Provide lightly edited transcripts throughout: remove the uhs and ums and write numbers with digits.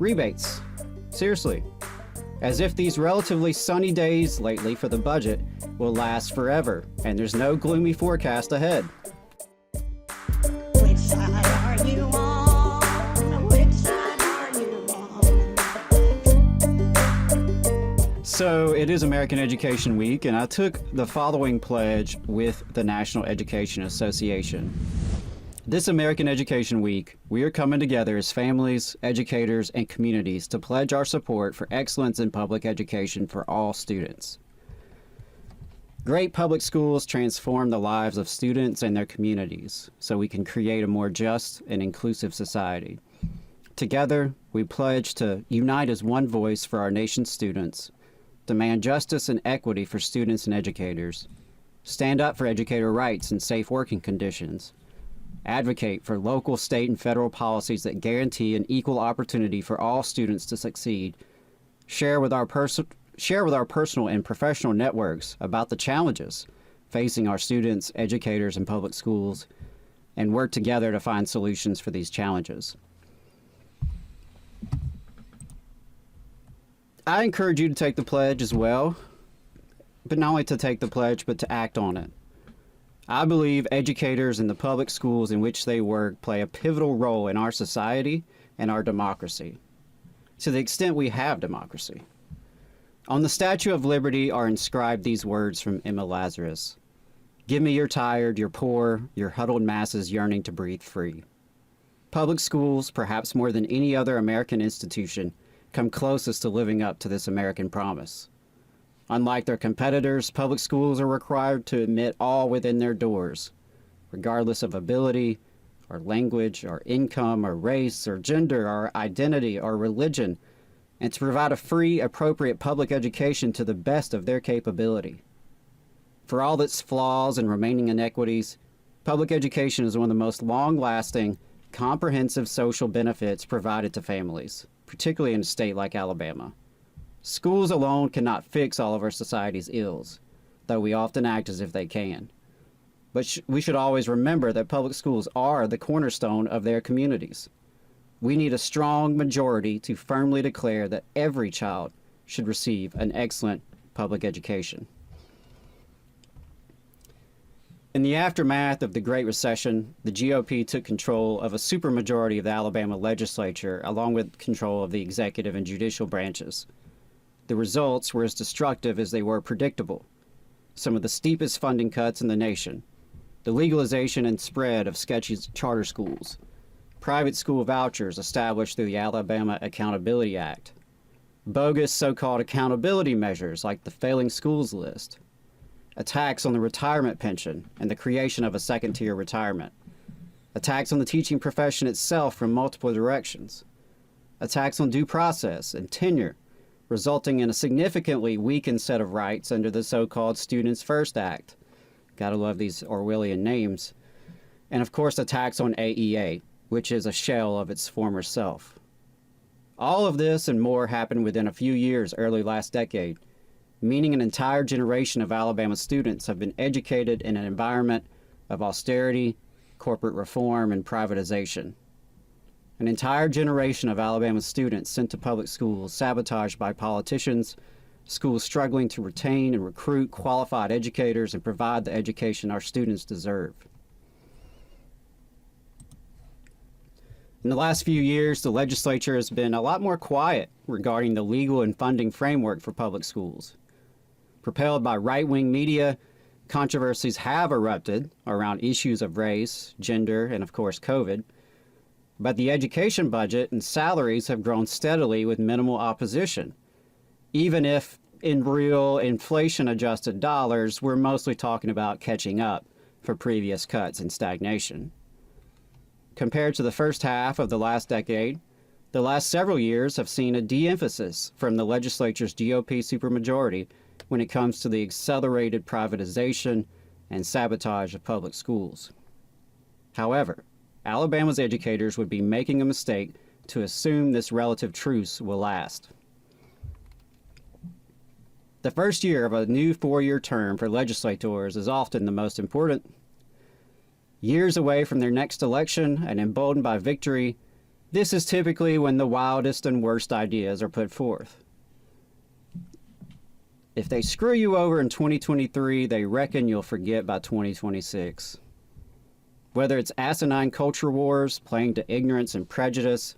rebates. Seriously. As if these relatively sunny days lately for the budget will last forever, and there's no gloomy forecast ahead. Which side are you on? Which side are you on? So it is American Education Week, and I took the following pledge with the National Education Association. This American Education Week, we are coming together as families, educators, and communities to pledge our support for excellence in public education for all students. Great public schools transform the lives of students and their communities so we can create a more just and inclusive society. Together, we pledge to unite as one voice for our nation's students, demand justice and equity for students and educators, stand up for educator rights and safe working conditions, advocate for local, state, and federal policies that guarantee an equal opportunity for all students to succeed, share with our personal and professional networks about the challenges facing our students, educators, and public schools, and work together to find solutions for these challenges. I encourage you to take the pledge as well, but not only to take the pledge, but to act on it. I believe educators in the public schools in which they work play a pivotal role in our society and our democracy, to the extent we have democracy. On the Statue of Liberty are inscribed these words from Emma Lazarus: "Give me your tired, your poor, your huddled masses yearning to breathe free." Public schools, perhaps more than any other American institution, come closest to living up to this American promise. Unlike their competitors, public schools are required to admit all within their doors, regardless of ability, or language, or income, or race, or gender, or identity, or religion, and to provide a free, appropriate public education to the best of their capability. For all its flaws and remaining inequities, public education is one of the most long-lasting, comprehensive social benefits provided to families, particularly in a state like Alabama. Schools alone cannot fix all of our society's ills, though we often act as if they can. But we should always remember that public schools are the cornerstone of their communities. We need a strong majority to firmly declare that every child should receive an excellent public education. In the aftermath of the Great Recession, the GOP took control of a supermajority of the Alabama legislature, along with control of the executive and judicial branches. The results were as destructive as they were predictable. Some of the steepest funding cuts in the nation, the legalization and spread of sketchy charter schools, private school vouchers established through the Alabama Accountability Act, bogus so-called accountability measures like the failing schools list, attacks on the retirement pension and the creation of a second-tier retirement, attacks on the teaching profession itself from multiple directions, attacks on due process and tenure, resulting in a significantly weakened set of rights under the so-called Students First Act. Gotta love these Orwellian names. And of course, attacks on AEA, which is a shell of its former self. All of this and more happened within a few years early last decade, meaning an entire generation of Alabama students have been educated in an environment of austerity, corporate reform, and privatization. An entire generation of Alabama students sent to public schools sabotaged by politicians, schools struggling to retain and recruit qualified educators and provide the education our students deserve. In the last few years, the legislature has been a lot more quiet regarding the legal and funding framework for public schools. Propelled by right-wing media, controversies have erupted around issues of race, gender, and of course COVID. But the education budget and salaries have grown steadily with minimal opposition, even if in real inflation-adjusted dollars, we're mostly talking about catching up for previous cuts and stagnation. Compared to the first half of the last decade, the last several years have seen a de-emphasis from the legislature's GOP supermajority when it comes to the accelerated privatization and sabotage of public schools. However, Alabama's educators would be making a mistake to assume this relative truce will last. The first year of a new four-year term for legislators is often the most important. Years away from their next election and emboldened by victory, This is typically when the wildest and worst ideas are put forth. If they screw you over in 2023, they reckon you'll forget by 2026. Whether it's asinine culture wars playing to ignorance and prejudice,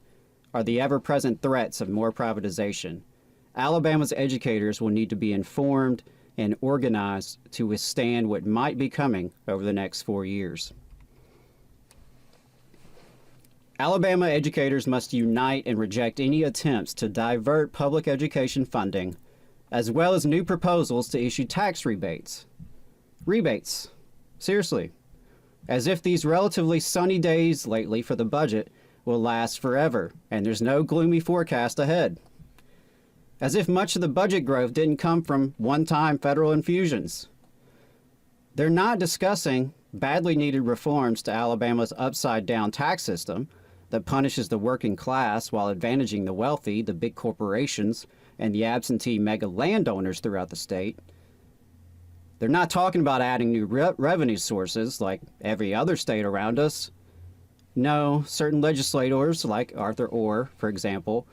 or the ever-present threats of more privatization, Alabama's educators will need to be informed and organized to withstand what might be coming over the next 4 years. Alabama educators must unite and reject any attempts to divert public education funding, as well as new proposals to issue tax rebates. Rebates. Seriously. As if these relatively sunny days lately for the budget will last forever, and there's no gloomy forecast ahead. As if much of the budget growth didn't come from one-time federal infusions. They're not discussing badly needed reforms to Alabama's upside-down tax system that punishes the working class while advantaging the wealthy, the big corporations, and the absentee mega landowners throughout the state. They're not talking about adding new revenue sources like every other state around us. No, certain legislators, like Arthur Orr, for example,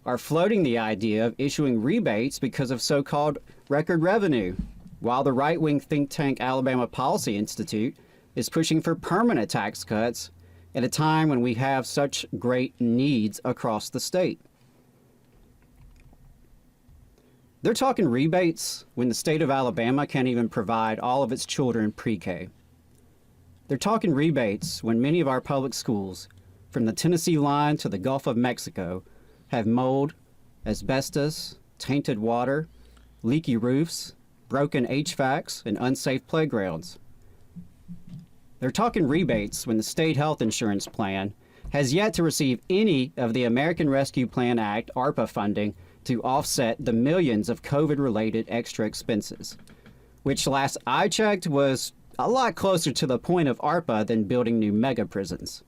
are floating the idea of issuing rebates because of so-called record revenue, while the right-wing think tank Alabama Policy Institute is pushing for permanent tax cuts at a time when we have such great needs across the state. They're talking rebates when the state of Alabama can't even provide all of its children pre-K. They're talking rebates when many of our public schools, from the Tennessee line to the Gulf of Mexico, have mold, asbestos, tainted water, leaky roofs, broken HVACs, and unsafe playgrounds. They're talking rebates when the state health insurance plan has yet to receive any of the American Rescue Plan Act ARPA funding to offset the millions of COVID-related extra expenses, which last I checked was a lot closer to the point of ARPA than building new mega prisons.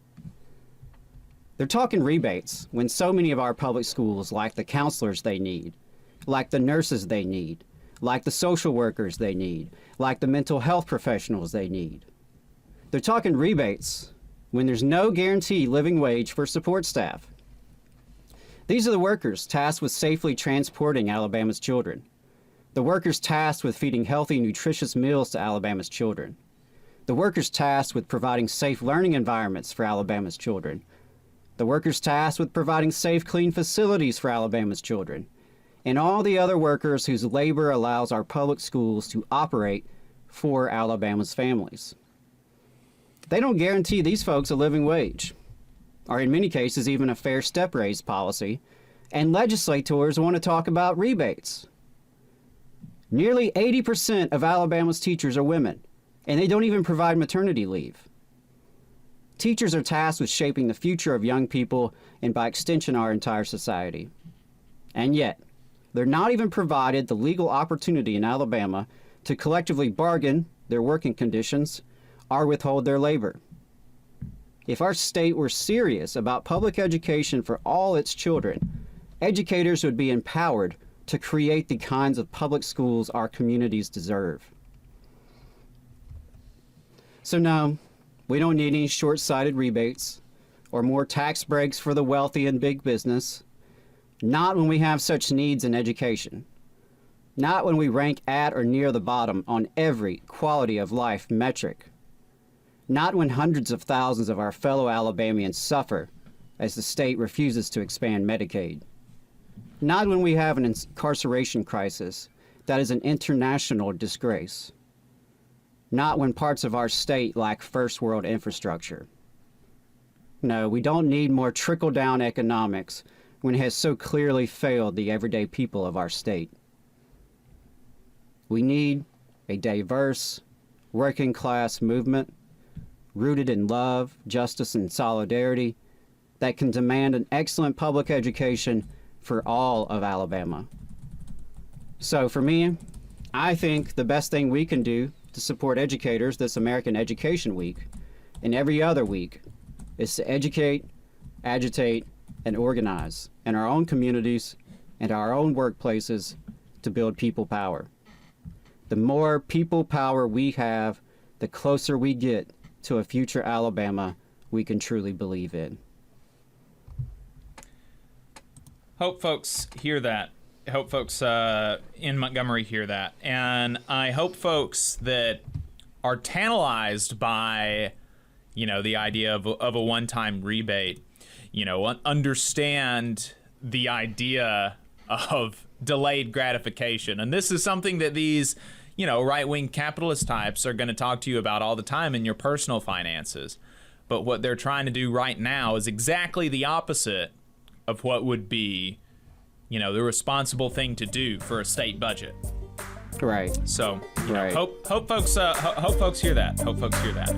They're talking rebates when so many of our public schools lack the counselors they need, lack the nurses they need, lack the social workers they need, lack the mental health professionals they need. They're talking rebates when there's no guaranteed living wage for support staff. These are the workers tasked with safely transporting Alabama's children. The workers tasked with feeding healthy, nutritious meals to Alabama's children. The workers tasked with providing safe learning environments for Alabama's children. The workers tasked with providing safe, clean facilities for Alabama's children. And all the other workers whose labor allows our public schools to operate for Alabama's families. They don't guarantee these folks a living wage, or in many cases even a fair step raise policy, and legislators want to talk about rebates. Nearly 80% of Alabama's teachers are women, and they don't even provide maternity leave. Teachers are tasked with shaping the future of young people and by extension our entire society. And yet, they're not even provided the legal opportunity in Alabama to collectively bargain their working conditions or withhold their labor. If our state were serious about public education for all its children, educators would be empowered to create the kinds of public schools our communities deserve. So no, we don't need any short-sighted rebates or more tax breaks for the wealthy and big business. Not when we have such needs in education. Not when we rank at or near the bottom on every quality of life metric. Not when hundreds of thousands of our fellow Alabamians suffer as the state refuses to expand Medicaid. Not when we have an incarceration crisis that is an international disgrace. Not when parts of our state lack first world infrastructure. No, we don't need more trickle-down economics when it has so clearly failed the everyday people of our state. We need a diverse, working-class movement rooted in love, justice, and solidarity that can demand an excellent public education for all of Alabama. So for me, I think the best thing we can do to support educators this American Education Week and every other week is to educate, agitate, and organize in our own communities and our own workplaces to build people power. The more people power we have, the closer we get to a future Alabama we can truly believe in. Hope folks hear that. Hope folks in Montgomery hear that. And I hope folks that are tantalized by, the idea of a one-time rebate, understand the idea of delayed gratification. And this is something that these, right-wing capitalist types are going to talk to you about all the time in your personal finances. But what they're trying to do right now is exactly the opposite of what would be, the responsible thing to do for a state budget. Right. So, Right. hope folks hear that. Hope folks hear that.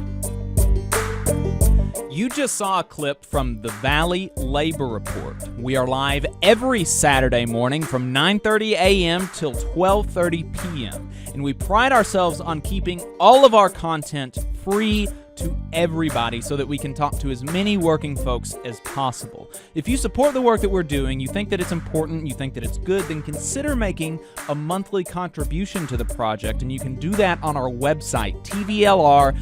You just saw a clip from the Valley Labor Report. We are live every Saturday morning from 9:30 a.m. till 12:30 p.m. And we pride ourselves on keeping all of our content free to everybody so that we can talk to as many working folks as possible. If you support the work that we're doing, you think that it's important, you think that it's good, then consider making a monthly contribution to the project, and you can do that on our website, tvlr.fm.